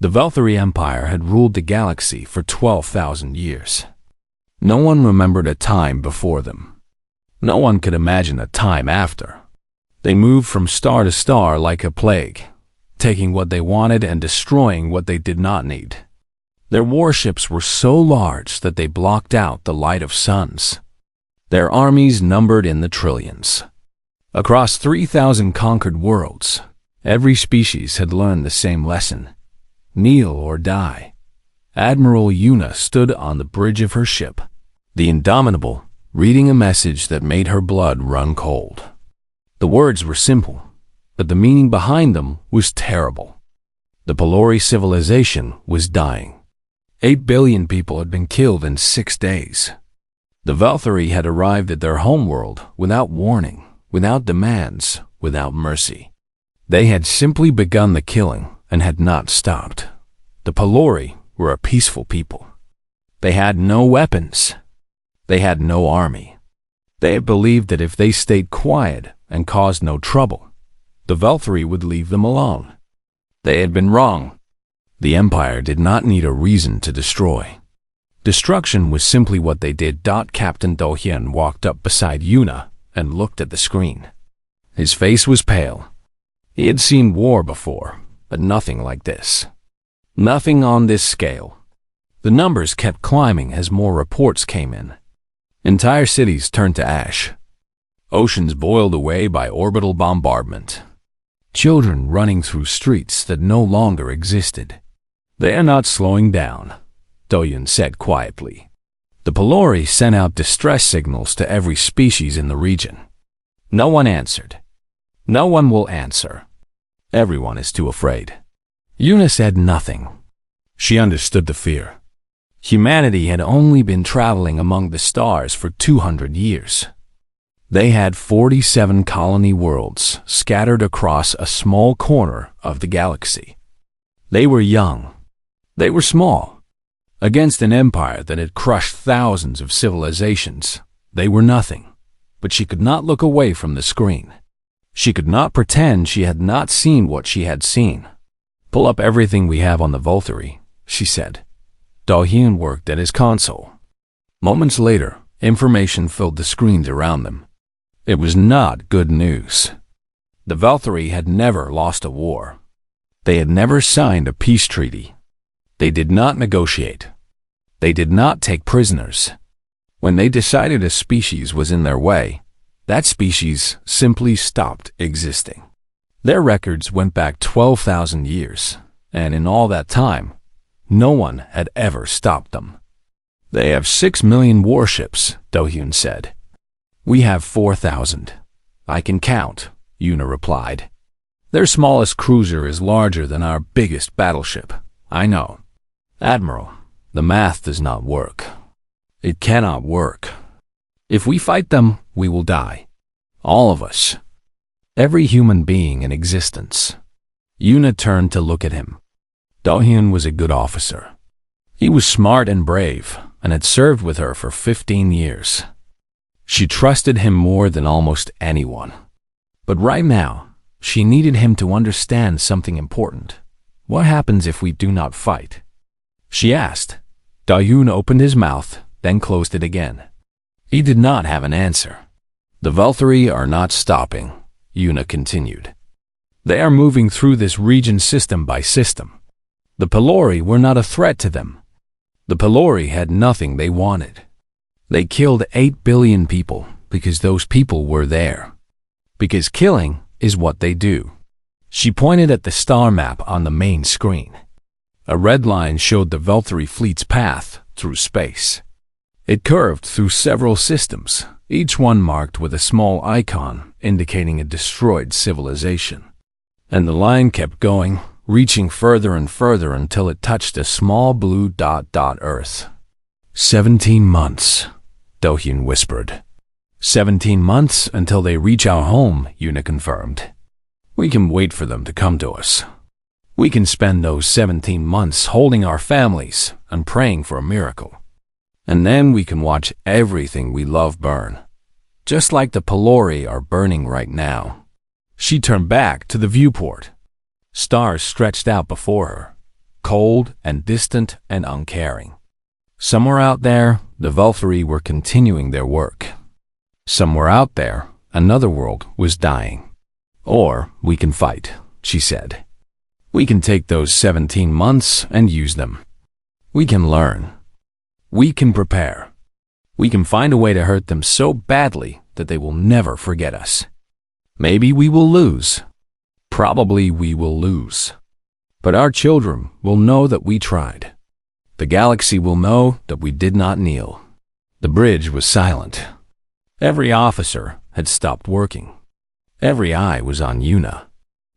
The Velthari Empire had ruled the galaxy for 12,000 years. No one remembered a time before them. No one could imagine a time after. They moved from star to star like a plague, taking what they wanted and destroying what they did not need. Their warships were so large that they blocked out the light of suns. Their armies numbered in the trillions. Across 3,000 conquered worlds, every species had learned the same lesson: kneel or die. Admiral Yuna stood on the bridge of her ship, the Indomitable, reading a message that made her blood run cold. The words were simple, but the meaning behind them was terrible. The Pelori civilization was dying. 8 billion people had been killed in 6 days. The Velthari had arrived at their homeworld without warning, without demands, without mercy. They had simply begun the killing and had not stopped. The Pelori were a peaceful people. They had no weapons. They had no army. They had believed that if they stayed quiet and caused no trouble, the Velthari would leave them alone. They had been wrong. The Empire did not need a reason to destroy. Destruction was simply what they did. Captain Do-hyun walked up beside Yuna and looked at the screen. His face was pale. He had seen war before, but nothing like this. Nothing on this scale. The numbers kept climbing as more reports came in. Entire cities turned to ash. Oceans boiled away by orbital bombardment. Children running through streets that no longer existed. They are not slowing down, Do-hyun said quietly. The Pelori sent out distress signals to every species in the region. No one answered. No one will answer. Everyone is too afraid. Yuna said nothing. She understood the fear. Humanity had only been traveling among the stars for 200 years. They had 47 colony worlds scattered across a small corner of the galaxy. They were young. They were small. Against an empire that had crushed thousands of civilizations, they were nothing. But she could not look away from the screen. She could not pretend she had not seen what she had seen. Pull up everything we have on the Velthari, she said. Do-hyun worked at his console. Moments later, information filled the screens around them. It was not good news. The Velthari had never lost a war. They had never signed a peace treaty. They did not negotiate. They did not take prisoners. When they decided a species was in their way, that species simply stopped existing. Their records went back 12,000 years, and in all that time, no one had ever stopped them. They have 6 million warships, Do-hyun said. We have 4,000. I can count, Yuna replied. Their smallest cruiser is larger than our biggest battleship. I know. Admiral, the math does not work. It cannot work. If we fight them, we will die. All of us. Every human being in existence. Yuna turned to look at him. Do-hyun was a good officer. He was smart and brave, and had served with her for 15 years. She trusted him more than almost anyone. But right now, she needed him to understand something important. What happens if we do not fight? She asked. Do-hyun opened his mouth, then closed it again. He did not have an answer. The Velthari are not stopping, Yuna continued. They are moving through this region system by system. The Pelori were not a threat to them. The Pelori had nothing they wanted. They killed 8 billion people because those people were there. Because killing is what they do. She pointed at the star map on the main screen. A red line showed the Velthari fleet's path through space. It curved through several systems, each one marked with a small icon indicating a destroyed civilization. And the line kept going, reaching further and further until it touched a small blue dot Earth. 17 months, Do-hyun whispered. 17 months until they reach our home, Yuna confirmed. We can wait for them to come to us. We can spend those 17 months holding our families and praying for a miracle. And then we can watch everything we love burn. Just like the Pelori are burning right now. She turned back to the viewport. Stars stretched out before her, cold and distant and uncaring. Somewhere out there, the Valkyrie were continuing their work. Somewhere out there, another world was dying. Or we can fight, she said. We can take those 17 months and use them. We can learn. We can prepare. We can find a way to hurt them so badly that they will never forget us. Maybe we will lose. Probably we will lose. But our children will know that we tried. The galaxy will know that we did not kneel. The bridge was silent. Every officer had stopped working. Every eye was on Una.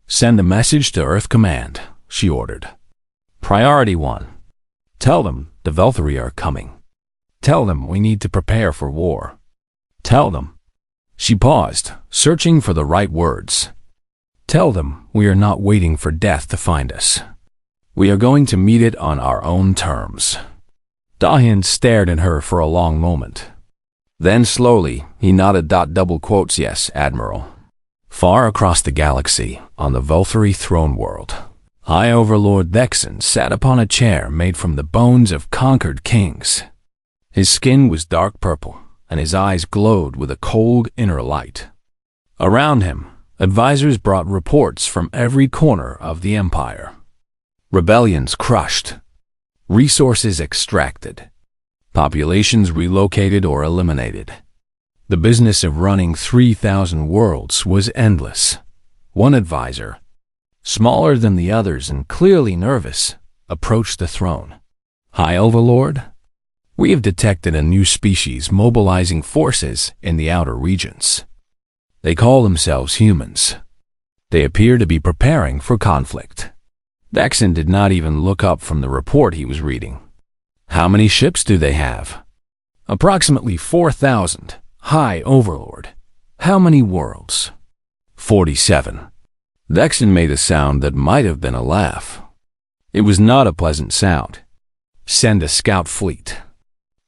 Send a message to Earth Command, she ordered. Priority 1. Tell them the Valkyrie are coming. Tell them we need to prepare for war. Tell them. She paused, searching for the right words. Tell them we are not waiting for death to find us. We are going to meet it on our own terms. Dahin stared at her for a long moment. Then slowly, he nodded. Double quotes, yes, Admiral. Far across the galaxy, on the Valkyrie throne world, High Overlord Vexen sat upon a chair made from the bones of conquered kings. His skin was dark purple, and his eyes glowed with a cold inner light. Around him, advisors brought reports from every corner of the empire. Rebellions crushed, resources extracted, populations relocated or eliminated. The business of running 3,000 worlds was endless. One advisor, smaller than the others and clearly nervous, approached the throne. High Overlord, we have detected a new species mobilizing forces in the outer regions. They call themselves humans. They appear to be preparing for conflict. Vexen did not even look up from the report he was reading. How many ships do they have? Approximately 4,000. High Overlord. How many worlds? 47. Vexen made a sound that might have been a laugh. It was not a pleasant sound. Send a scout fleet.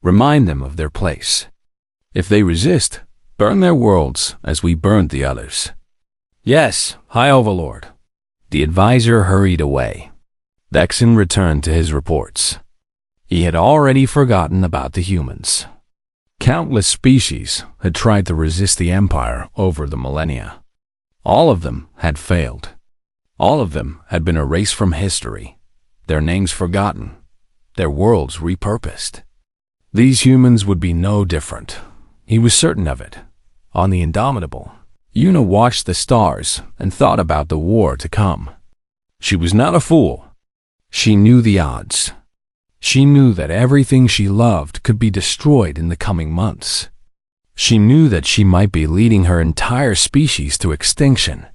Remind them of their place. If they resist, burn their worlds as we burned the others. Yes, High Overlord. The advisor hurried away. Vexen returned to his reports. He had already forgotten about the humans. Countless species had tried to resist the Empire over the millennia. All of them had failed. All of them had been erased from history, their names forgotten, their worlds repurposed. These humans would be no different. He was certain of it. On the Indomitable, Una watched the stars and thought about the war to come. She was not a fool. She knew the odds. She knew that everything she loved could be destroyed in the coming months. She knew that she might be leading her entire species to extinction,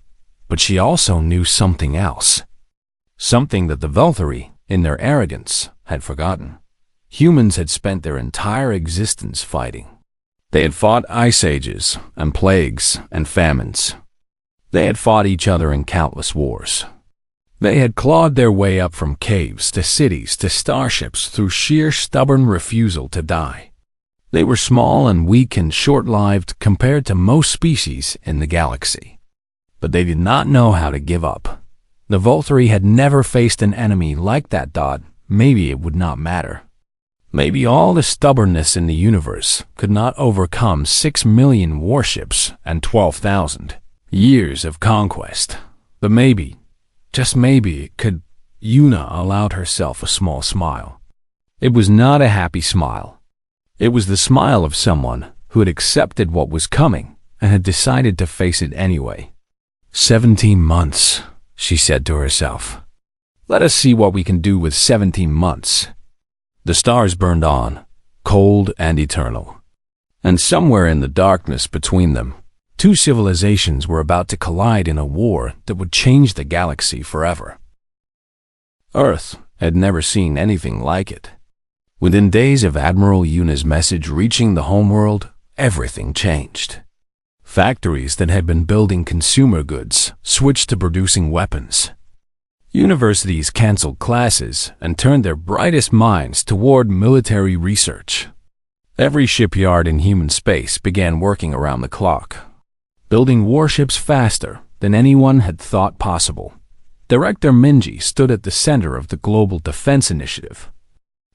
but she also knew something else. Something that the Valkyrie, in their arrogance, had forgotten. Humans had spent their entire existence fighting. They had fought ice ages and plagues and famines. They had fought each other in countless wars. They had clawed their way up from caves to cities to starships through sheer stubborn refusal to die. They were small and weak and short-lived compared to most species in the galaxy. But they did not know how to give up. The Valkyrie had never faced an enemy like that. Maybe it would not matter. Maybe all the stubbornness in the universe could not overcome 6 million warships and 12,000 years of conquest. But maybe, just maybe, it could. Una allowed herself a small smile. It was not a happy smile. It was the smile of someone who had accepted what was coming and had decided to face it anyway. 17 months, she said to herself. Let us see what we can do with 17 months. The stars burned on, cold and eternal. And somewhere in the darkness between them, two civilizations were about to collide in a war that would change the galaxy forever. Earth had never seen anything like it. Within days of Admiral Una's message reaching the homeworld, everything changed. Factories that had been building consumer goods switched to producing weapons. Universities canceled classes and turned their brightest minds toward military research. Every shipyard in human space began working around the clock, building warships faster than anyone had thought possible. Director Minji stood at the center of the Global Defense Initiative,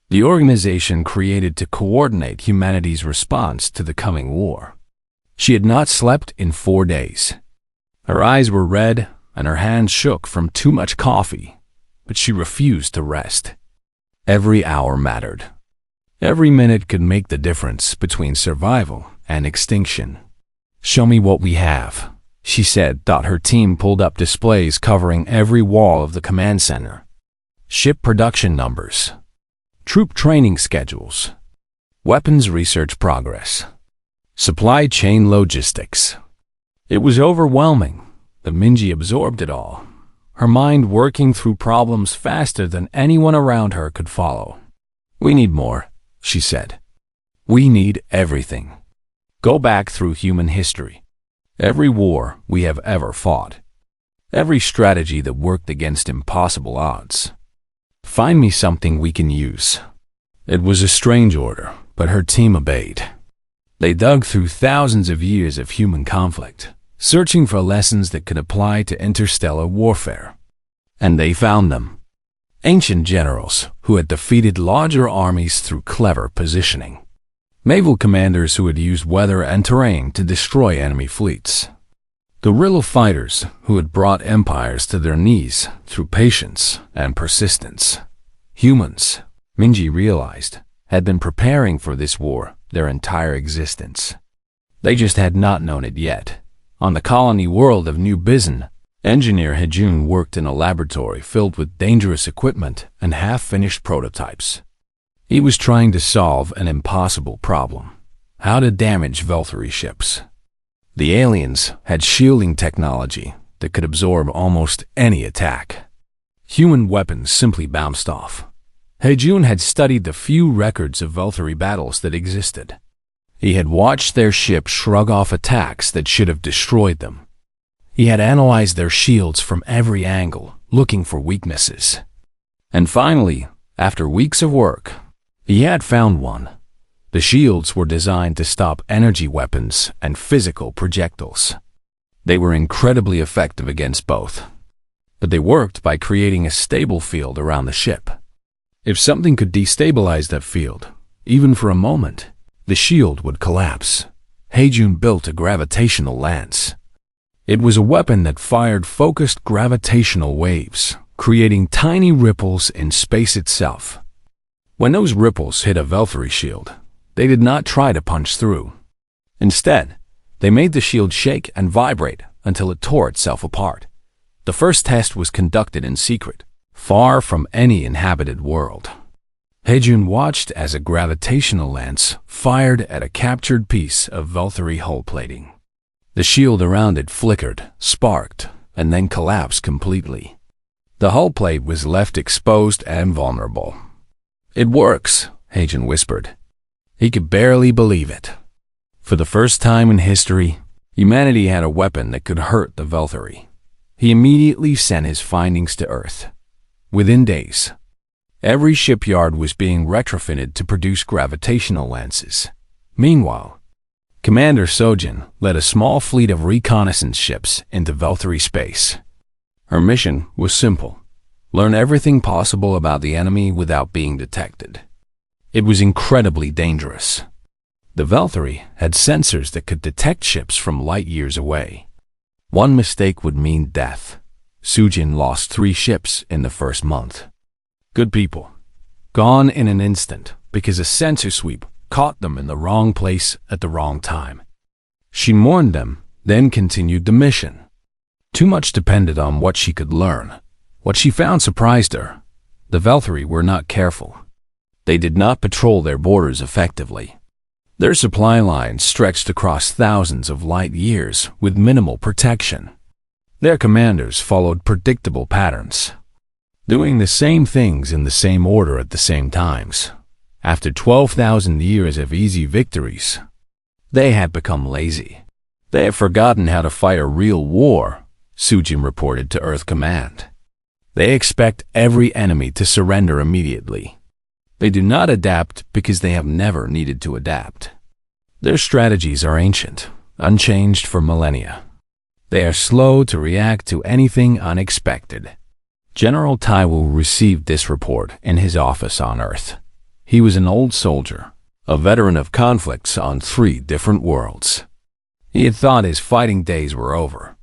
the organization created to coordinate humanity's response to the coming war. She had not slept in 4 days. Her eyes were red and her hands shook from too much coffee, but she refused to rest. Every hour mattered. Every minute could make the difference between survival and extinction. "Show me what we have," she said. Her team pulled up displays covering every wall of the command center. Ship production numbers, troop training schedules, weapons research progress, supply chain logistics. It was overwhelming, but Minji absorbed it all, her mind working through problems faster than anyone around her could follow. "We need more," she said. "We need everything. Go back through human history. Every war we have ever fought. Every strategy that worked against impossible odds. Find me something we can use." It was a strange order, but her team obeyed. They dug through thousands of years of human conflict, searching for lessons that could apply to interstellar warfare. And they found them. Ancient generals who had defeated larger armies through clever positioning. Naval commanders who had used weather and terrain to destroy enemy fleets. Guerrilla fighters who had brought empires to their knees through patience and persistence. Humans, Minji realized, had been preparing for this war their entire existence. They just had not known it yet. On the colony world of New Bizen, engineer Hejun worked in a laboratory filled with dangerous equipment and half-finished prototypes. He was trying to solve an impossible problem: how to damage Veltari ships. The aliens had shielding technology that could absorb almost any attack. Human weapons simply bounced off. Hejun had studied the few records of Veltari battles that existed. He had watched their ships shrug off attacks that should have destroyed them. He had analyzed their shields from every angle, looking for weaknesses. And finally, after weeks of work, he had found one. The shields were designed to stop energy weapons and physical projectiles. They were incredibly effective against both. But they worked by creating a stable field around the ship. If something could destabilize that field, even for a moment, the shield would collapse. Hejun built a gravitational lance. It was a weapon that fired focused gravitational waves, creating tiny ripples in space itself. When those ripples hit a Veltari shield, they did not try to punch through. Instead, they made the shield shake and vibrate until it tore itself apart. The first test was conducted in secret, far from any inhabited world. Hejun watched as a gravitational lance fired at a captured piece of Veltari hull plating. The shield around it flickered, sparked, and then collapsed completely. The hull plate was left exposed and vulnerable. "It works," Hejun whispered. He could barely believe it. For the first time in history, humanity had a weapon that could hurt the Veltari. He immediately sent his findings to Earth. Within days, every shipyard was being retrofitted to produce gravitational lances. Meanwhile, Commander Sojin led a small fleet of reconnaissance ships into Veltari space. Her mission was simple: learn everything possible about the enemy without being detected. It was incredibly dangerous. The Veltari had sensors that could detect ships from light years away. One mistake would mean death. Sujin lost 3 ships in the first month. Good people, gone in an instant because a sensor sweep caught them in the wrong place at the wrong time. She mourned them, then continued the mission. Too much depended on what she could learn. What she found surprised her. The Veltari were not careful. They did not patrol their borders effectively. Their supply lines stretched across thousands of light years with minimal protection. Their commanders followed predictable patterns, doing the same things in the same order at the same times. After 12,000 years of easy victories, they had become lazy. They had forgotten how to fight a real war, Sujin reported to Earth Command. They expect every enemy to surrender immediately. They do not adapt because they have never needed to adapt. Their strategies are ancient, unchanged for millennia. They are slow to react to anything unexpected. General Taiwu received this report in his office on Earth. He was an old soldier, a veteran of conflicts on 3 different worlds. He had thought his fighting days were over.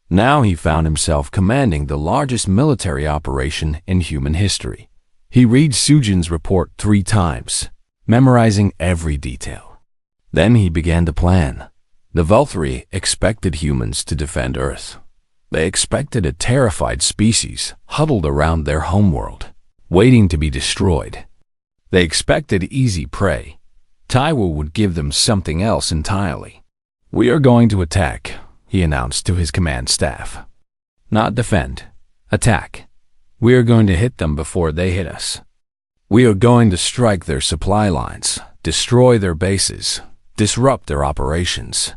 Now he found himself commanding the largest military operation in human history. He read Sujin's report 3 times, memorizing every detail. Then he began to plan. The Valkyrie expected humans to defend Earth. They expected a terrified species huddled around their homeworld, waiting to be destroyed. They expected easy prey. Taiwu would give them something else entirely. "We are going to attack," he announced to his command staff. "Not defend. Attack. We are going to hit them before they hit us. We are going to strike their supply lines, destroy their bases, disrupt their operations.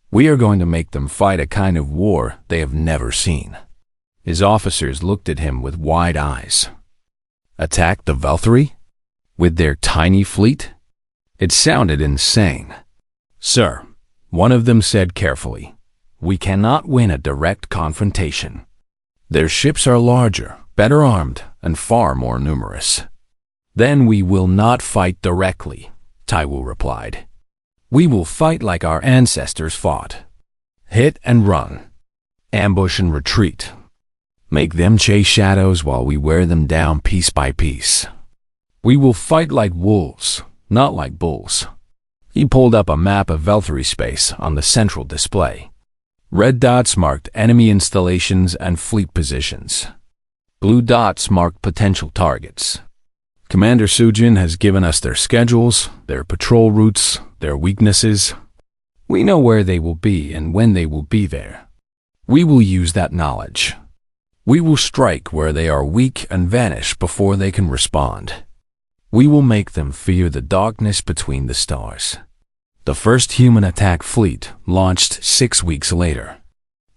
We are going to make them fight a kind of war they have never seen." His officers looked at him with wide eyes. Attack the Valkyrie? With their tiny fleet? It sounded insane. "Sir," one of them said carefully, "we cannot win a direct confrontation. Their ships are larger, better armed, and far more numerous." "Then we will not fight directly," Taiwu replied. "We will fight like our ancestors fought. Hit and run. Ambush and retreat. Make them chase shadows while we wear them down piece by piece. We will fight like wolves, not like bulls." He pulled up a map of Valkyrie space on the central display. Red dots marked enemy installations and fleet positions. Blue dots marked potential targets. Commander Sujin has given us their schedules, their patrol routes, their weaknesses. We know where they will be and when they will be there. We will use that knowledge. We will strike where they are weak and vanish before they can respond. We will make them fear the darkness between the stars. The first human attack fleet launched 6 weeks later.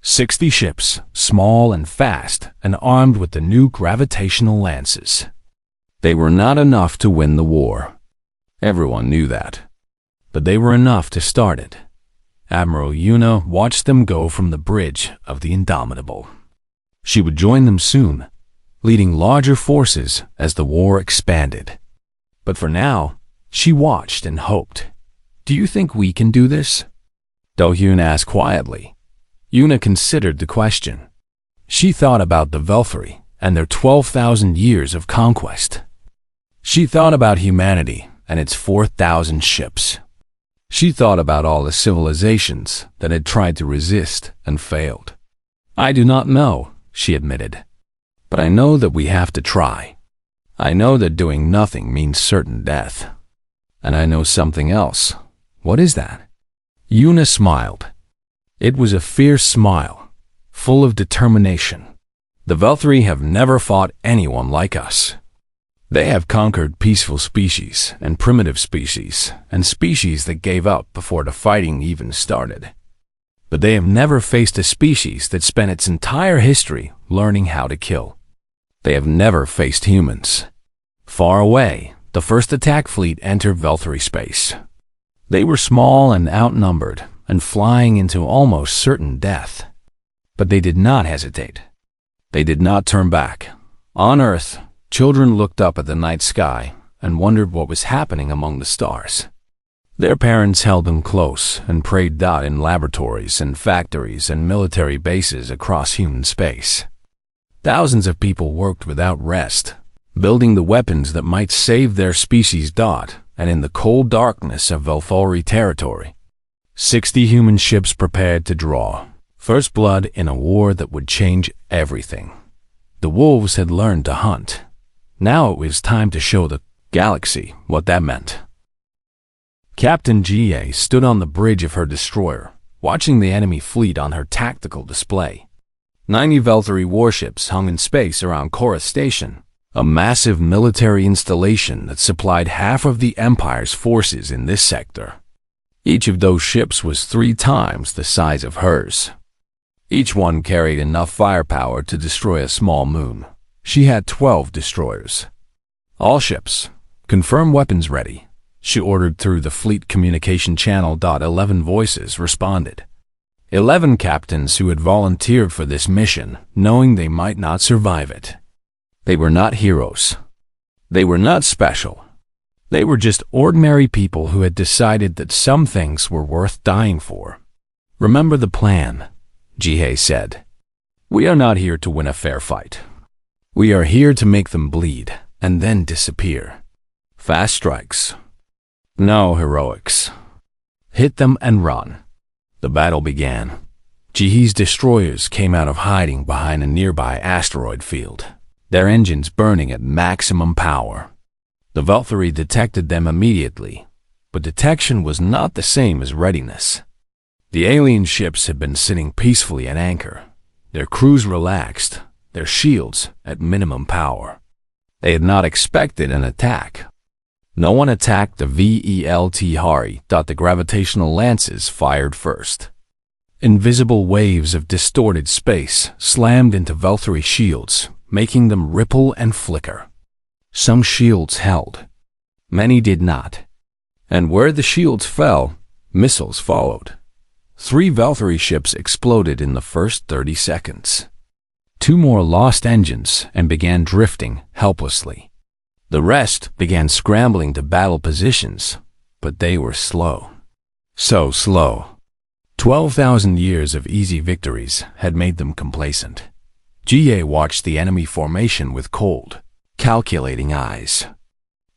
60 ships, small and fast, and armed with the new gravitational lances. They were not enough to win the war. Everyone knew that. But they were enough to start it. Admiral Yuna watched them go from the bridge of the Indomitable. She would join them soon, leading larger forces as the war expanded. But for now, she watched and hoped. "Do you think we can do this?" Do-hyun asked quietly. Yuna considered the question. She thought about the Valkyrie and their 12,000 years of conquest. She thought about humanity and its 4,000 ships. She thought about all the civilizations that had tried to resist and failed. "I do not know," she admitted. "But I know that we have to try. I know that doing nothing means certain death. And I know something else." "What is that?" Yuna smiled. It was a fierce smile, full of determination. "The Valkyrie have never fought anyone like us. They have conquered peaceful species and primitive species and species that gave up before the fighting even started. But they have never faced a species that spent its entire history learning how to kill. They have never faced humans." Far away, the first attack fleet entered Valkyrie space. They were small and outnumbered and flying into almost certain death. But they did not hesitate. They did not turn back. On Earth, children looked up at the night sky and wondered what was happening among the stars. Their parents held them close and prayed out in laboratories and factories and military bases across human space. Thousands of people worked without rest, building the weapons that might save their species dot and in the cold darkness of Valkyrie territory. 60 human ships prepared to draw first blood in a war that would change everything. The wolves had learned to hunt. Now it was time to show the galaxy what that meant. Captain Ga stood on the bridge of her destroyer, watching the enemy fleet on her tactical display. 90 Valkyrie warships hung in space around Korra Station, a massive military installation that supplied half of the Empire's forces in this sector. Each of those ships was 3 times the size of hers. Each one carried enough firepower to destroy a small moon. She had 12 destroyers. "All ships, confirm weapons ready," she ordered through the fleet communication channel. 11 voices responded. 11 captains who had volunteered for this mission, knowing they might not survive it. They were not heroes. They were not special. They were just ordinary people who had decided that some things were worth dying for. "Remember the plan," Jihei said. "We are not here to win a fair fight. We are here to make them bleed and then disappear. Fast strikes. No heroics. Hit them and run." The battle began. Jihei's destroyers came out of hiding behind a nearby asteroid field, their engines burning at maximum power. The Valkyrie detected them immediately, but detection was not the same as readiness. The alien ships had been sitting peacefully at anchor, their crews relaxed, their shields at minimum power. They had not expected an attack. No one attacked the VELT Hari. The gravitational lances fired first. Invisible waves of distorted space slammed into Valkyrie shields, making them ripple and flicker. Some shields held. Many did not. And where the shields fell, missiles followed. 3 Valkyrie ships exploded in the first 30 seconds. 2 more lost engines and began drifting helplessly. The rest began scrambling to battle positions, but they were slow. So slow. 12,000 years of easy victories had made them complacent. Jihei watched the enemy formation with cold, calculating eyes.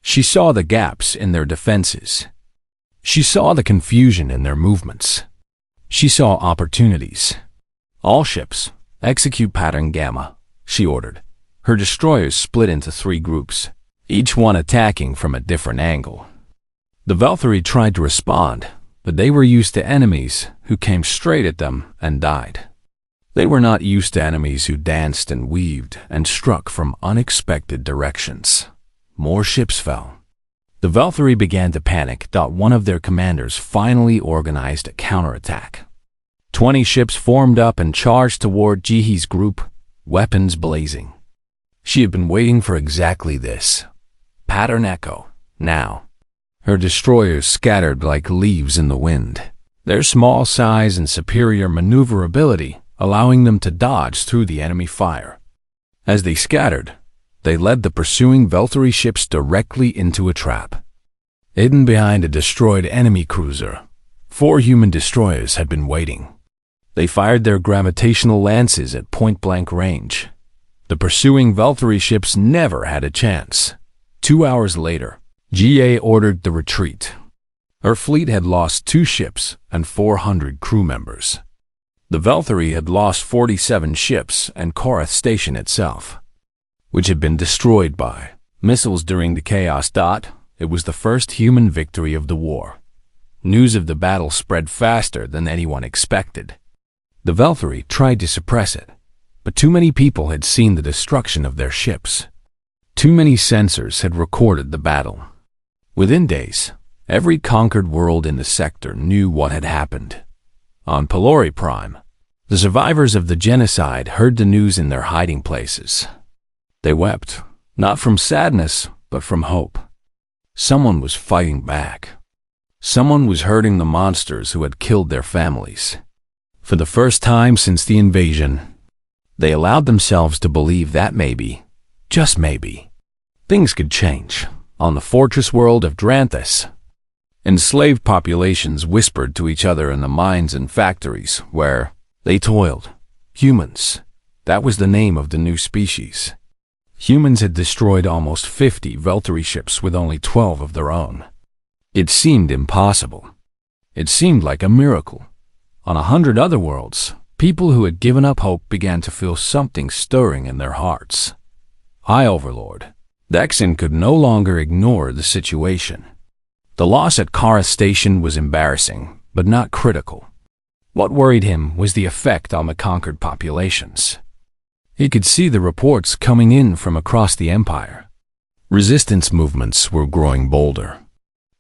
She saw the gaps in their defenses. She saw the confusion in their movements. She saw opportunities. "All ships, execute pattern Gamma," she ordered. Her destroyers split into 3 groups, each one attacking from a different angle. The Valkyrie tried to respond, but they were used to enemies who came straight at them and died. They were not used to enemies who danced and weaved and struck from unexpected directions. More ships fell. The Valkyrie began to panic. One of their commanders finally organized a counterattack. 20 ships formed up and charged toward Jihei's group, weapons blazing. She had been waiting for exactly this. Pattern echo, now. Her destroyers scattered like leaves in the wind, their small size and superior maneuverability allowing them to dodge through the enemy fire. As they scattered, they led the pursuing Valkyrie ships directly into a trap. Hidden behind a destroyed enemy cruiser, 4 human destroyers had been waiting. They fired their gravitational lances at point-blank range. The pursuing Valkyrie ships never had a chance. 2 hours later, Jihei ordered the retreat. Her fleet had lost 2 ships and 400 crew members. The Valkyrie had lost 47 ships and Korath Station itself, which had been destroyed by missiles during the chaos. It was the first human victory of the war. News of the battle spread faster than anyone expected. The Valkyrie tried to suppress it, but too many people had seen the destruction of their ships. Too many sensors had recorded the battle. Within days, every conquered world in the sector knew what had happened. On Pelori Prime, the survivors of the genocide heard the news in their hiding places. They wept, not from sadness, but from hope. Someone was fighting back. Someone was hurting the monsters who had killed their families. For the first time since the invasion, they allowed themselves to believe that maybe, just maybe, things could change on the fortress world of Dranthus. Enslaved populations whispered to each other in the mines and factories where they toiled. Humans, that was the name of the new species. Humans had destroyed almost 50 Valkyrie ships with only 12 of their own. It seemed impossible. It seemed like a miracle. On 100 other worlds, people who had given up hope began to feel something stirring in their hearts. High Overlord Dexin could no longer ignore the situation. The loss at Korath Station was embarrassing, but not critical. What worried him was the effect on the conquered populations. He could see the reports coming in from across the Empire. Resistance movements were growing bolder.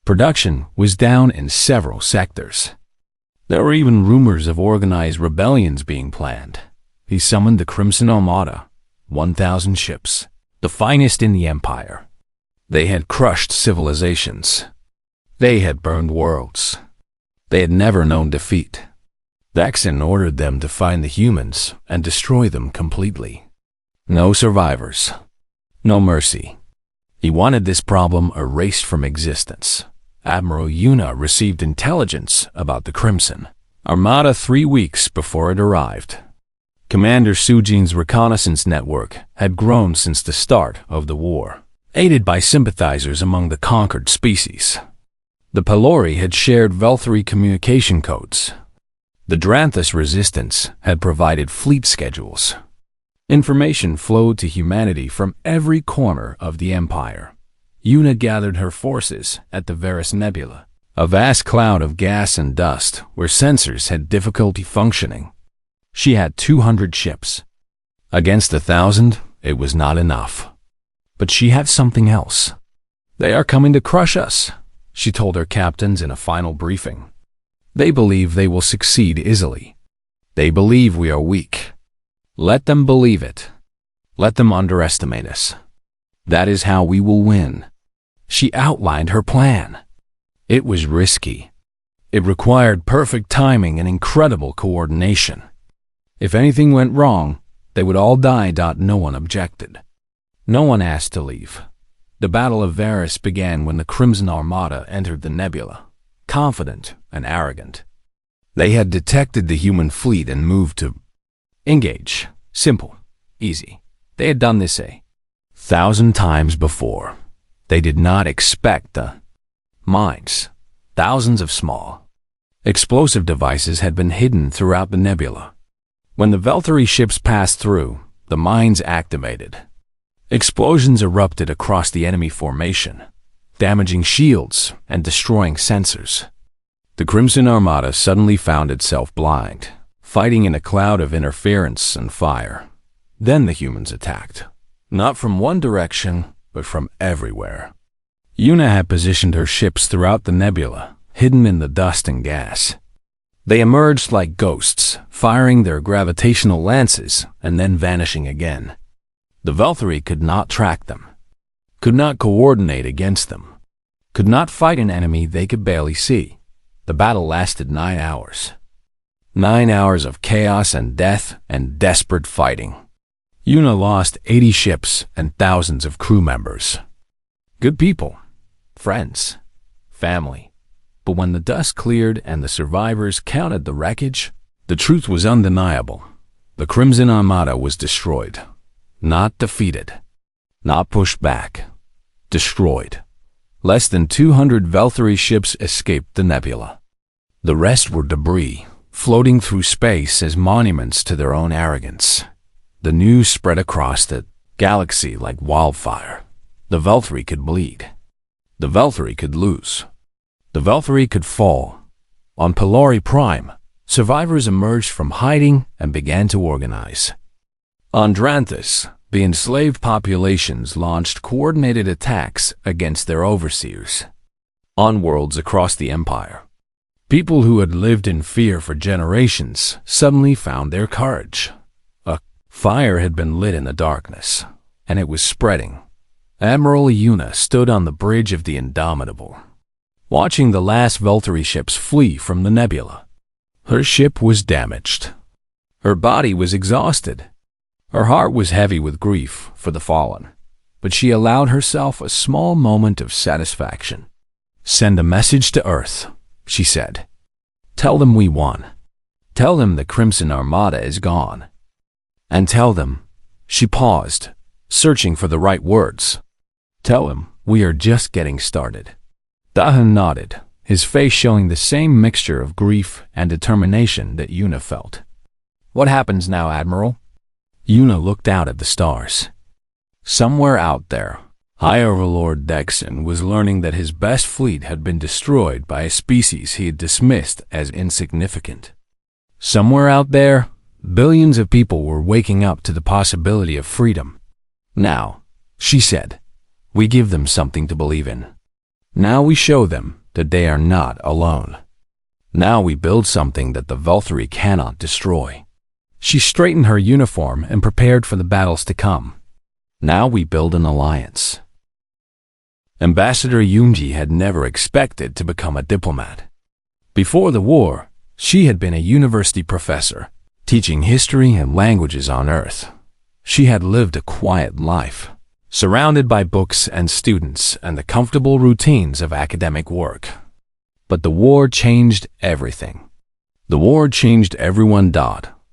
Production was down in several sectors. There were even rumors of organized rebellions being planned. He summoned the Crimson Armada, 1,000 ships, the finest in the Empire. They had crushed civilizations. They had burned worlds. They had never known defeat. Dexin ordered them to find the humans and destroy them completely. No survivors. No mercy. He wanted this problem erased from existence. Admiral Yuna received intelligence about the Crimson Armada 3 weeks before it arrived. Commander Sujin's reconnaissance network had grown since the start of the war, aided by sympathizers among the conquered species. The Pelori had shared Velthari communication codes. The Dranthus resistance had provided fleet schedules. Information flowed to humanity from every corner of the Empire. Yuna gathered her forces at the Varus Nebula, a vast cloud of gas and dust where sensors had difficulty functioning. She had 200 ships. Against 1,000, it was not enough. But she had something else. "They are coming to crush us," she told her captains in a final briefing. "They believe they will succeed easily. They believe we are weak. Let them believe it. Let them underestimate us. That is how we will win." She outlined her plan. It was risky. It required perfect timing and incredible coordination. If anything went wrong, they would all die. No one objected. No one asked to leave. The Battle of Varus began when the Crimson Armada entered the nebula, confident and arrogant. They had detected the human fleet and moved to engage. Simple, easy. They had done this 1,000 times before. They did not expect the mines. Thousands of small explosive devices had been hidden throughout the nebula. When the Velthari ships passed through, the mines activated. Explosions erupted across the enemy formation, damaging shields and destroying sensors. The Crimson Armada suddenly found itself blind, fighting in a cloud of interference and fire. Then the humans attacked, not from one direction, but from everywhere. Yuna had positioned her ships throughout the nebula, hidden in the dust and gas. They emerged like ghosts, firing their gravitational lances and then vanishing again. The Velthari could not track them, could not coordinate against them, could not fight an enemy they could barely see. The battle lasted 9 hours. 9 hours of chaos and death and desperate fighting. Yuna lost 80 ships and thousands of crew members. Good people, friends, family. But when the dust cleared and the survivors counted the wreckage, the truth was undeniable. The Crimson Armada was destroyed. Not defeated. Not pushed back. Destroyed. Less than 200 Velthari ships escaped the nebula. The rest were debris, floating through space as monuments to their own arrogance. The news spread across the galaxy like wildfire. The Velthari could bleed. The Velthari could lose. The Velthari could fall. On Pelori Prime, survivors emerged from hiding and began to organize. On Dranthus, the enslaved populations launched coordinated attacks against their overseers. On worlds across the Empire, people who had lived in fear for generations suddenly found their courage. A fire had been lit in the darkness, and it was spreading. Admiral Yuna stood on the bridge of the Indomitable, watching the last Velthari ships flee from the nebula. Her ship was damaged. Her body was exhausted. Her heart was heavy with grief for the fallen, but she allowed herself a small moment of satisfaction. "Send a message to Earth," she said. "Tell them we won. Tell them the Crimson Armada is gone. And tell them," she paused, searching for the right words. "Tell them we are just getting started." Dahan nodded, his face showing the same mixture of grief and determination that Yuna felt. "What happens now, Admiral?" Yuna looked out at the stars. Somewhere out there, High Overlord Dexon was learning that his best fleet had been destroyed by a species he had dismissed as insignificant. Somewhere out there, billions of people were waking up to the possibility of freedom. "Now," she said, "we give them something to believe in. Now we show them that they are not alone. Now we build something that the Velthari cannot destroy." She straightened her uniform and prepared for the battles to come. Now we build an alliance. Ambassador Yunji had never expected to become a diplomat. Before the war, she had been a university professor, teaching history and languages on Earth. She had lived a quiet life, surrounded by books and students and the comfortable routines of academic work. But the war changed everything. The war changed everyone.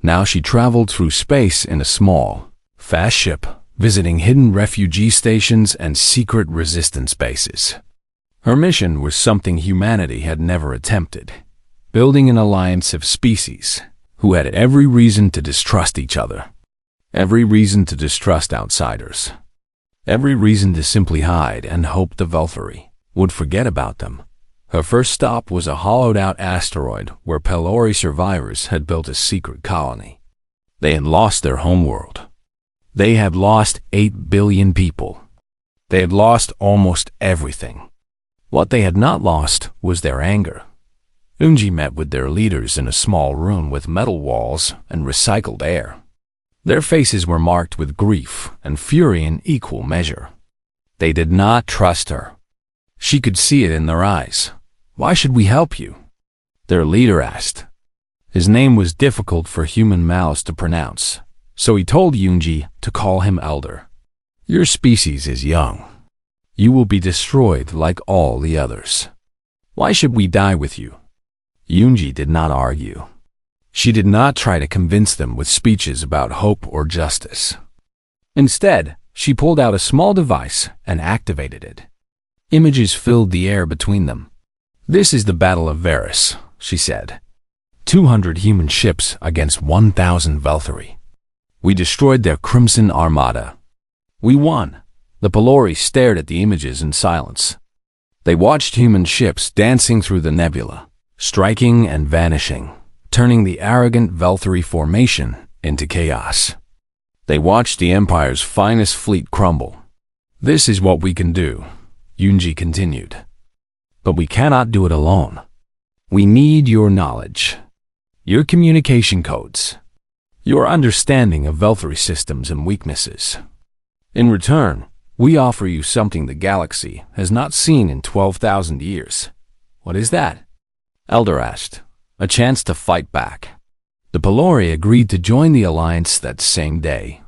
Now she traveled through space in a small, fast ship, visiting hidden refugee stations and secret resistance bases. Her mission was something humanity had never attempted: building an alliance of species who had every reason to distrust each other, every reason to distrust outsiders, every reason to simply hide and hope the Valkyrie would forget about them. Her first stop was a hollowed-out asteroid where Pelori survivors had built a secret colony. They had lost their homeworld. They had lost 8 billion people. They had lost almost everything. What they had not lost was their anger. Unji met with their leaders in a small room with metal walls and recycled air. Their faces were marked with grief and fury in equal measure. They did not trust her. She could see it in their eyes. "Why should we help you?" their leader asked. His name was difficult for human mouths to pronounce, so he told Unji to call him Elder. "Your species is young. You will be destroyed like all the others. Why should we die with you?" Unji did not argue. She did not try to convince them with speeches about hope or justice. Instead, she pulled out a small device and activated it. Images filled the air between them. "This is the Battle of Varus," she said. 200 human ships against 1,000 Valkyrie. We destroyed their Crimson Armada. We won. The Pelori stared at the images in silence. They watched human ships dancing through the nebula, striking and vanishing, turning the arrogant Valkyrie formation into chaos. They watched the Empire's finest fleet crumble. "This is what we can do," Unji continued. "But we cannot do it alone. We need your knowledge, your communication codes, your understanding of Valkyrie systems and weaknesses. In return, we offer you something the galaxy has not seen in 12,000 years. What is that?" Elder asked. "A chance to fight back." The Pelori agreed to join the alliance that same day.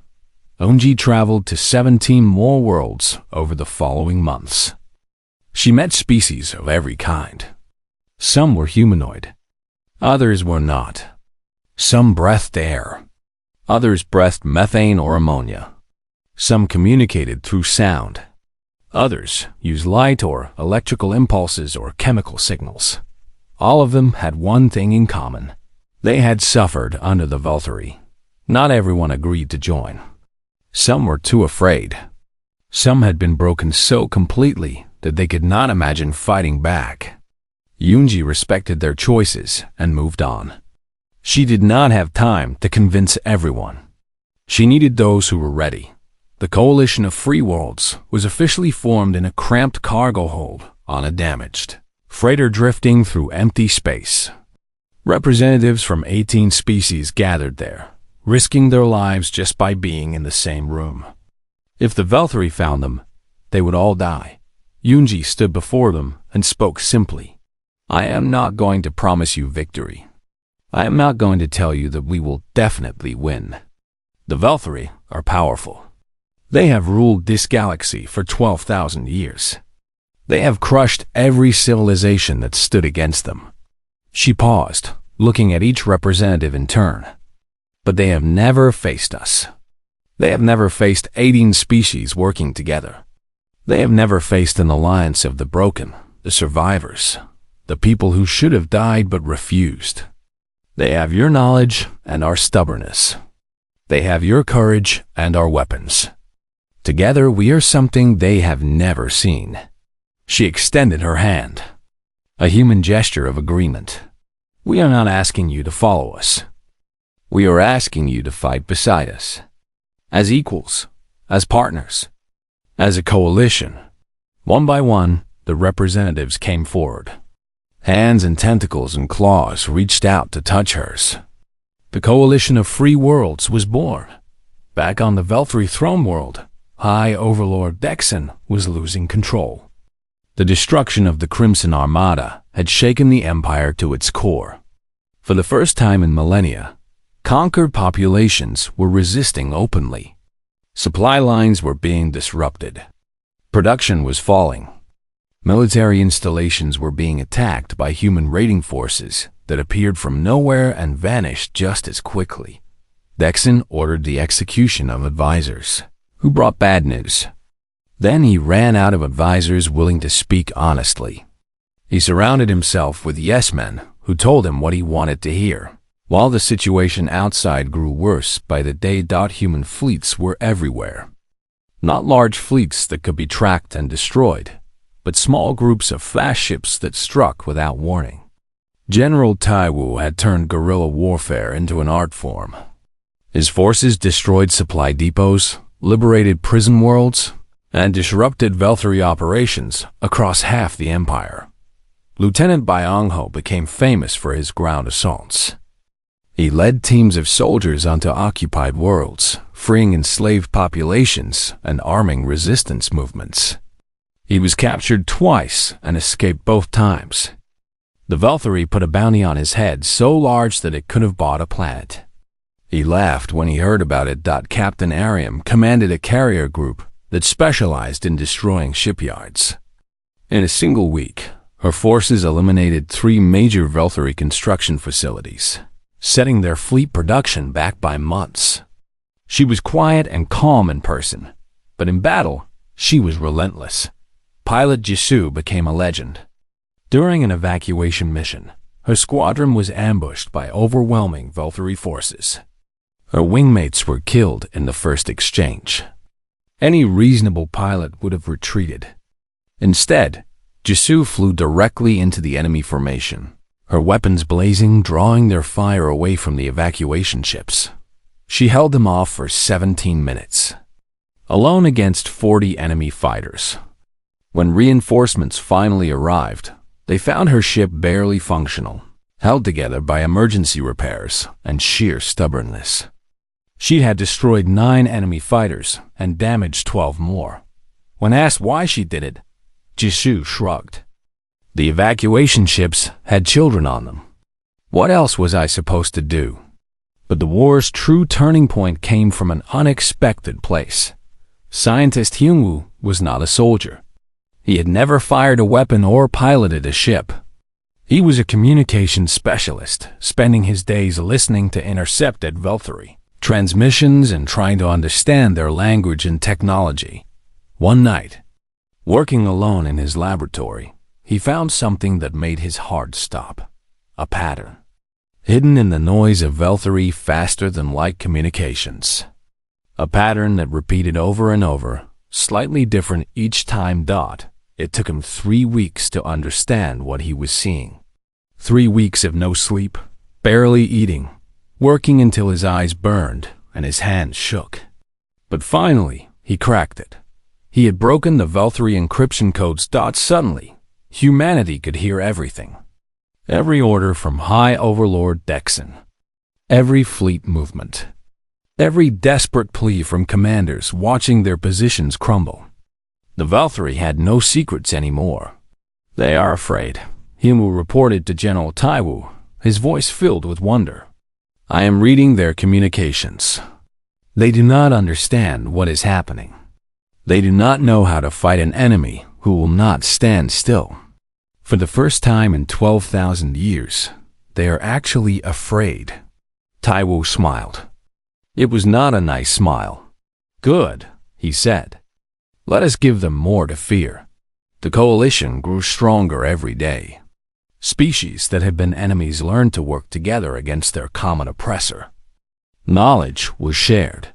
Unji traveled to 17 more worlds over the following months. She met species of every kind. Some were humanoid. Others were not. Some breathed air. Others breathed methane or ammonia. Some communicated through sound. Others used light or electrical impulses or chemical signals. All of them had one thing in common. They had suffered under the Valkyrie. Not everyone agreed to join. Some were too afraid. Some had been broken so completely that they could not imagine fighting back. Unji respected their choices and moved on. She did not have time to convince everyone. She needed those who were ready. The Coalition of Free Worlds was officially formed in a cramped cargo hold on a damaged freighter drifting through empty space. Representatives from 18 species gathered there, risking their lives just by being in the same room. If the Valkyrie found them, they would all die. Unji stood before them and spoke simply. "I am not going to promise you victory. I am not going to tell you that we will definitely win. The Valkyrie are powerful. They have ruled this galaxy for 12,000 years. They have crushed every civilization that stood against them." She paused, looking at each representative in turn. "But they have never faced us. They have never faced 18 species working together. They have never faced an alliance of the broken, the survivors, the people who should have died but refused. They have your knowledge and our stubbornness. They have your courage and our weapons. Together we are something they have never seen." She extended her hand, a human gesture of agreement. "We are not asking you to follow us. We are asking you to fight beside us, as equals, as partners, as a coalition." One by one, the representatives came forward. Hands and tentacles and claws reached out to touch hers. The Coalition of Free Worlds was born. Back on the Valkyrie throne world, High Overlord Dexon was losing control. The destruction of the Crimson Armada had shaken the Empire to its core. For the first time in millennia, conquered populations were resisting openly. Supply lines were being disrupted. Production was falling. Military installations were being attacked by human raiding forces that appeared from nowhere and vanished just as quickly. Dexon ordered the execution of advisors who brought bad news. Then he ran out of advisors willing to speak honestly. He surrounded himself with yes-men who told him what he wanted to hear. While the situation outside grew worse by the day, human fleets were everywhere. Not large fleets that could be tracked and destroyed, but small groups of fast ships that struck without warning. General Taiwu had turned guerrilla warfare into an art form. His forces destroyed supply depots, liberated prison worlds, and disrupted Veltari operations across half the empire. Lieutenant Byongho became famous for his ground assaults. He led teams of soldiers onto occupied worlds, freeing enslaved populations and arming resistance movements. He was captured twice and escaped both times. The Veltari put a bounty on his head so large that it could have bought a planet. He laughed when he heard about it. Captain Ariam commanded a carrier group that specialized in destroying shipyards. In a single week, her forces eliminated 3 major Veltari construction facilities, setting their fleet production back by months. She was quiet and calm in person, but in battle, she was relentless. Pilot Jisoo became a legend. During an evacuation mission, her squadron was ambushed by overwhelming Veltari forces. Her wingmates were killed in the first exchange. Any reasonable pilot would have retreated. Instead, Jisoo flew directly into the enemy formation, her weapons blazing, drawing their fire away from the evacuation ships. She held them off for 17 minutes, alone against 40 enemy fighters. When reinforcements finally arrived, they found her ship barely functional, held together by emergency repairs and sheer stubbornness. She had destroyed 9 enemy fighters and damaged 12 more. When asked why she did it, Jisoo shrugged. The evacuation ships had children on them. What else was I supposed to do? But the war's true turning point came from an unexpected place. Scientist Hyungwoo was not a soldier. He had never fired a weapon or piloted a ship. He was a communications specialist, spending his days listening to intercepted Veltari transmissions and trying to understand their language and technology. One night, working alone in his laboratory, he found something that made his heart stop. A pattern, hidden in the noise of Veltari faster-than-light communications. A pattern that repeated over and over, slightly different each time. It took him 3 weeks to understand what he was seeing. 3 weeks of no sleep, barely eating, working until his eyes burned and his hands shook. But finally, he cracked it. He had broken the Veltari encryption codes. Suddenly, humanity could hear everything. Every order from High Overlord Dexon. Every fleet movement. Every desperate plea from commanders watching their positions crumble. The Veltari had no secrets anymore. They are afraid, Hyungwoo reported to General Taiwu, his voice filled with wonder. I am reading their communications. They do not understand what is happening. They do not know how to fight an enemy who will not stand still. For the first time in 12,000 years, they are actually afraid. Taiwu smiled. It was not a nice smile. Good, he said. Let us give them more to fear. The coalition grew stronger every day. Species that had been enemies learned to work together against their common oppressor. Knowledge was shared.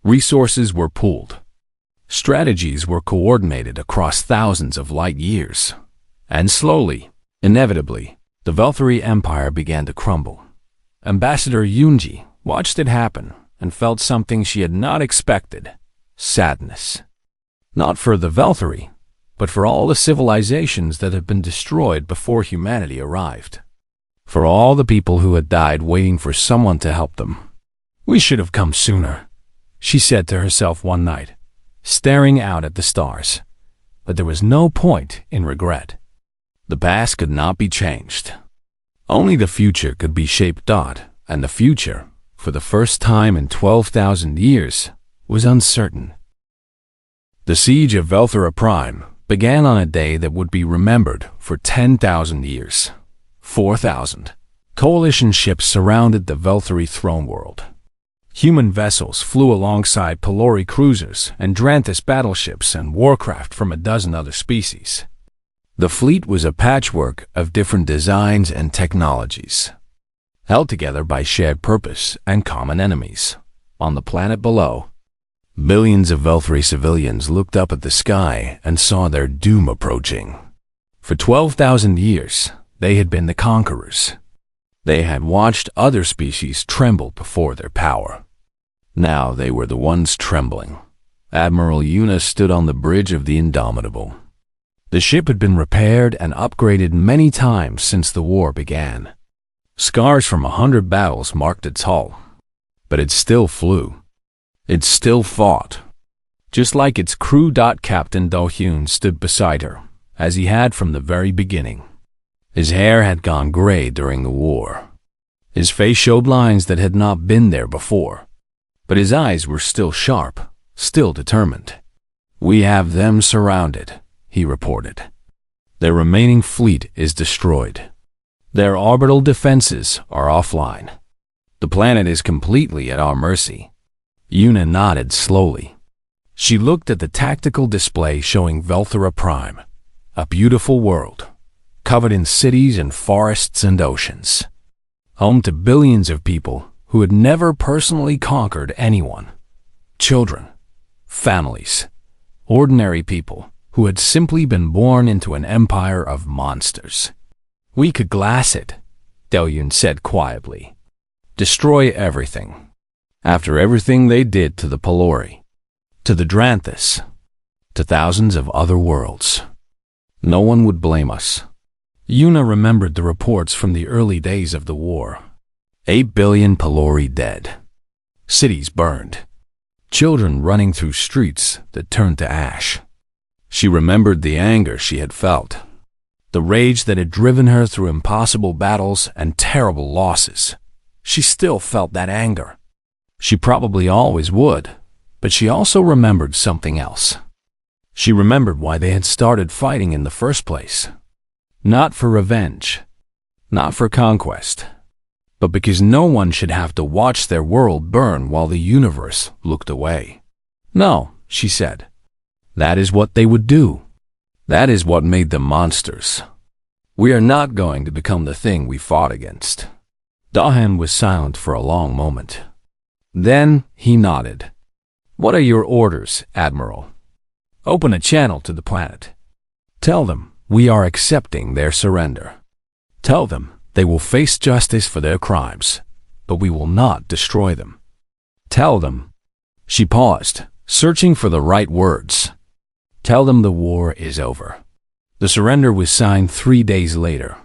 Resources were pooled. Strategies were coordinated across thousands of light years. And slowly, inevitably, the Veltari Empire began to crumble. Ambassador Yoonji watched it happen and felt something she had not expected: sadness. Not for the Veltari, but for all the civilizations that had been destroyed before humanity arrived. For all the people who had died waiting for someone to help them. We should have come sooner, she said to herself one night, staring out at the stars. But there was no point in regret. The past could not be changed. Only the future could be shaped. And the future, for the first time in 12,000 years, was uncertain. The siege of Velthera Prime began on a day that would be remembered for 10,000 years. 4,000. Coalition ships surrounded the Veltheri throne world. Human vessels flew alongside Pelori cruisers and Dranthus battleships and warcraft from a dozen other species. The fleet was a patchwork of different designs and technologies, held together by shared purpose and common enemies. On the planet below, billions of Veltheri civilians looked up at the sky and saw their doom approaching. For 12,000 years, they had been the conquerors. They had watched other species tremble before their power. Now they were the ones trembling. Admiral Una stood on the bridge of the Indomitable. The ship had been repaired and upgraded many times since the war began. Scars from 100 battles marked its hull, but it still flew. It still fought. Just like its crew. Captain Do-hyun stood beside her, as he had from the very beginning. His hair had gone gray during the war. His face showed lines that had not been there before, but his eyes were still sharp, still determined. "We have them surrounded," he reported. "Their remaining fleet is destroyed. Their orbital defenses are offline. The planet is completely at our mercy." Una nodded slowly. She looked at the tactical display showing Velthera Prime, a beautiful world, covered in cities and forests and oceans, home to billions of people who had never personally conquered anyone. Children, families, ordinary people who had simply been born into an empire of monsters. "We could glass it," Do-hyun said quietly. "Destroy everything. After everything they did to the Pelori, to the Dranthus, to thousands of other worlds. No one would blame us." Una remembered the reports from the early days of the war. 8 billion Pelori dead. Cities burned. Children running through streets that turned to ash. She remembered the anger she had felt, the rage that had driven her through impossible battles and terrible losses. She still felt that anger. She probably always would, but she also remembered something else. She remembered why they had started fighting in the first place. Not for revenge, not for conquest, but because no one should have to watch their world burn while the universe looked away. "No," she said. "That is what they would do. That is what made them monsters. We are not going to become the thing we fought against." Do-hyun was silent for a long moment. Then he nodded. "What are your orders, Admiral?" "Open a channel to the planet. Tell them we are accepting their surrender. Tell them they will face justice for their crimes, but we will not destroy them. Tell them—" She paused, searching for the right words. "Tell them the war is over." The surrender was signed 3 days later.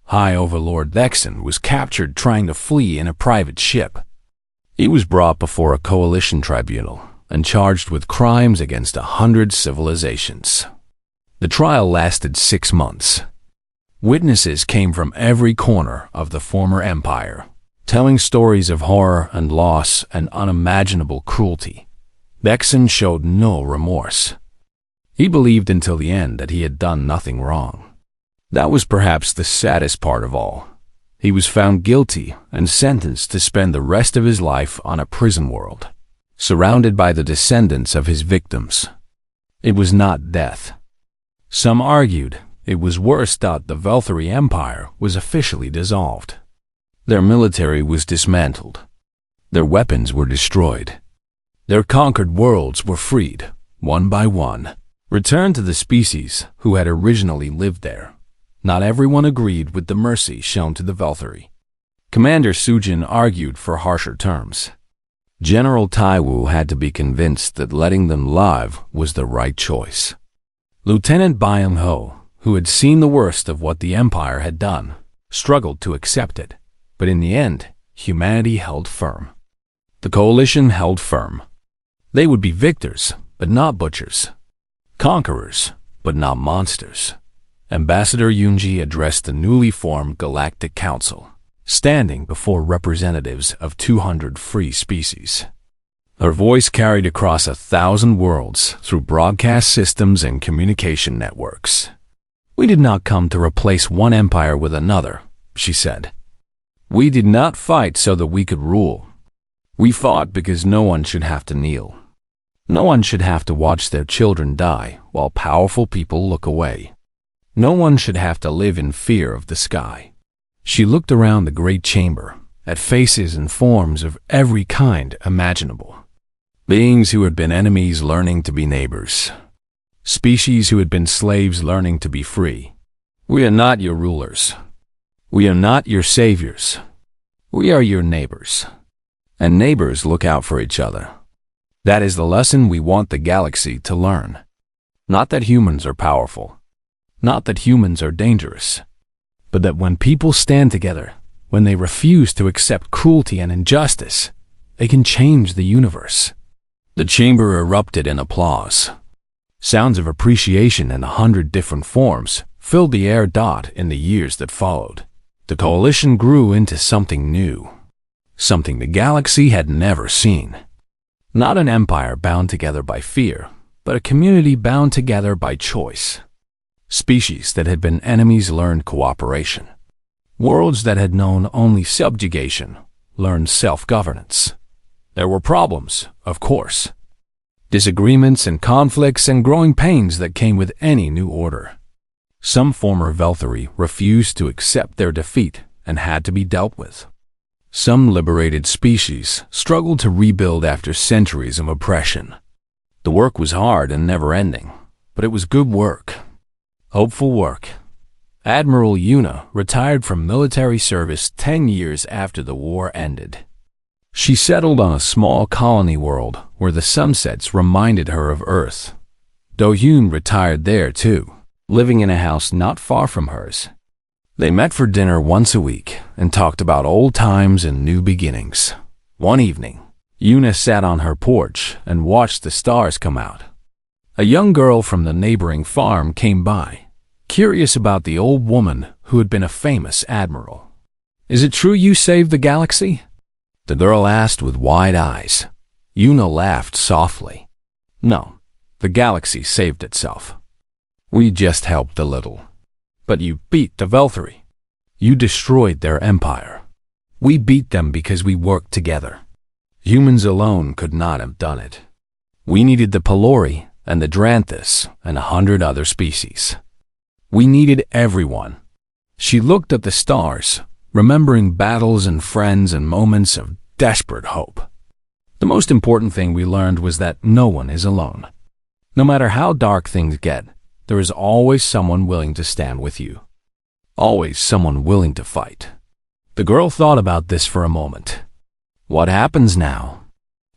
High Overlord Vexen was captured trying to flee in a private ship. He was brought before a coalition tribunal and charged with crimes against 100 civilizations. The trial lasted 6 months. Witnesses came from every corner of the former empire, telling stories of horror and loss and unimaginable cruelty. Vexen showed no remorse. He believed until the end that he had done nothing wrong. That was perhaps the saddest part of all. He was found guilty and sentenced to spend the rest of his life on a prison world, surrounded by the descendants of his victims. It was not death. Some argued it was worse that the Veltheri Empire was officially dissolved. Their military was dismantled. Their weapons were destroyed. Their conquered worlds were freed, one by one, returned to the species who had originally lived there. Not everyone agreed with the mercy shown to the Veltheri. Commander Sujin argued for harsher terms. General Taiwu had to be convinced that letting them live was the right choice. Lieutenant Byung-ho, who had seen the worst of what the Empire had done, struggled to accept it, but in the end, humanity held firm. The coalition held firm. They would be victors, but not butchers. Conquerors, but not monsters. Ambassador Yoonji addressed the newly formed Galactic Council, standing before representatives of 200 free species. Her voice carried across 1,000 worlds through broadcast systems and communication networks. "We did not come to replace one empire with another," she said. "We did not fight so that we could rule. We fought because no one should have to kneel. No one should have to watch their children die while powerful people look away. No one should have to live in fear of the sky." She looked around the great chamber at faces and forms of every kind imaginable. Beings who had been enemies learning to be neighbors. Species who had been slaves learning to be free. "We are not your rulers. We are not your saviors. We are your neighbors. And neighbors look out for each other." That is the lesson we want the galaxy to learn. Not that humans are powerful. Not that humans are dangerous. But that when people stand together, when they refuse to accept cruelty and injustice, they can change the universe. The chamber erupted in applause. Sounds of appreciation in 100 different forms filled the air. In the years that followed, the coalition grew into something new. Something the galaxy had never seen. Not an empire bound together by fear, but a community bound together by choice. Species that had been enemies learned cooperation. Worlds that had known only subjugation learned self-governance. There were problems, of course. Disagreements and conflicts and growing pains that came with any new order. Some former Velthari refused to accept their defeat and had to be dealt with. Some liberated species struggled to rebuild after centuries of oppression. The work was hard and never-ending, but it was good work. Hopeful work. Admiral Yuna retired from military service 10 years after the war ended. She settled on a small colony world where the sunsets reminded her of Earth. Do-Hyun retired there too, living in a house not far from hers. They met for dinner once a week and talked about old times and new beginnings. One evening, Yuna sat on her porch and watched the stars come out. A young girl from the neighboring farm came by, curious about the old woman who had been a famous admiral. "Is it true you saved the galaxy?" the girl asked with wide eyes. Yuna laughed softly. "No, the galaxy saved itself. We just helped a little. But you beat the Velthari. You destroyed their empire. We beat them because we worked together. Humans alone could not have done it. We needed the Pelori and the Dranthus and 100 other species. We needed everyone." She looked at the stars, remembering battles and friends and moments of desperate hope. The most important thing we learned was that no one is alone. No matter how dark things get, there is always someone willing to stand with you. Always someone willing to fight. The girl thought about this for a moment. "What happens now?"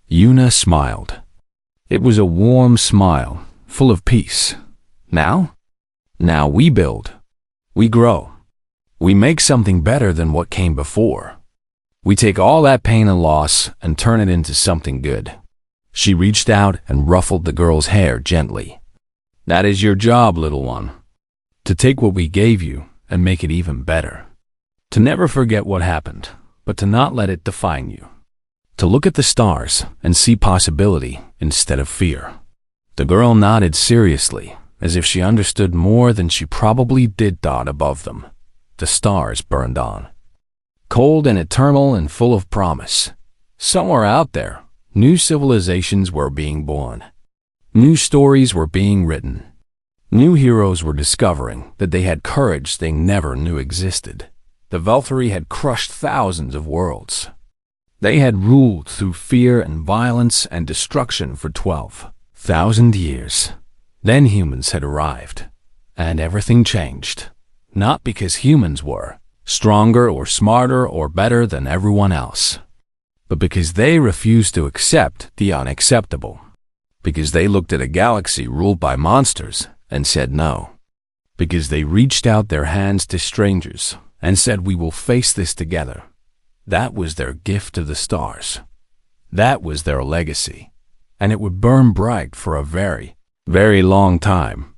Yuna smiled. It was a warm smile, full of peace. "Now? Now we build. We grow. We make something better than what came before. We take all that pain and loss and turn it into something good." She reached out and ruffled the girl's hair gently. "That is your job, little one. To take what we gave you and make it even better. To never forget what happened, but to not let it define you. To look at the stars and see possibility instead of fear." The girl nodded seriously, as if she understood more than she probably did. Above them, the stars burned on. Cold and eternal and full of promise. Somewhere out there, new civilizations were being born. New stories were being written. New heroes were discovering that they had courage they never knew existed. The Velthari had crushed thousands of worlds. They had ruled through fear and violence and destruction for 12,000 years. Then humans had arrived, and everything changed. Not because humans were stronger or smarter or better than everyone else, but because they refused to accept the unacceptable. Because they looked at a galaxy ruled by monsters and said no. Because they reached out their hands to strangers and said, "We will face this together." That was their gift to the stars. That was their legacy, and it would burn bright for a very, very long time.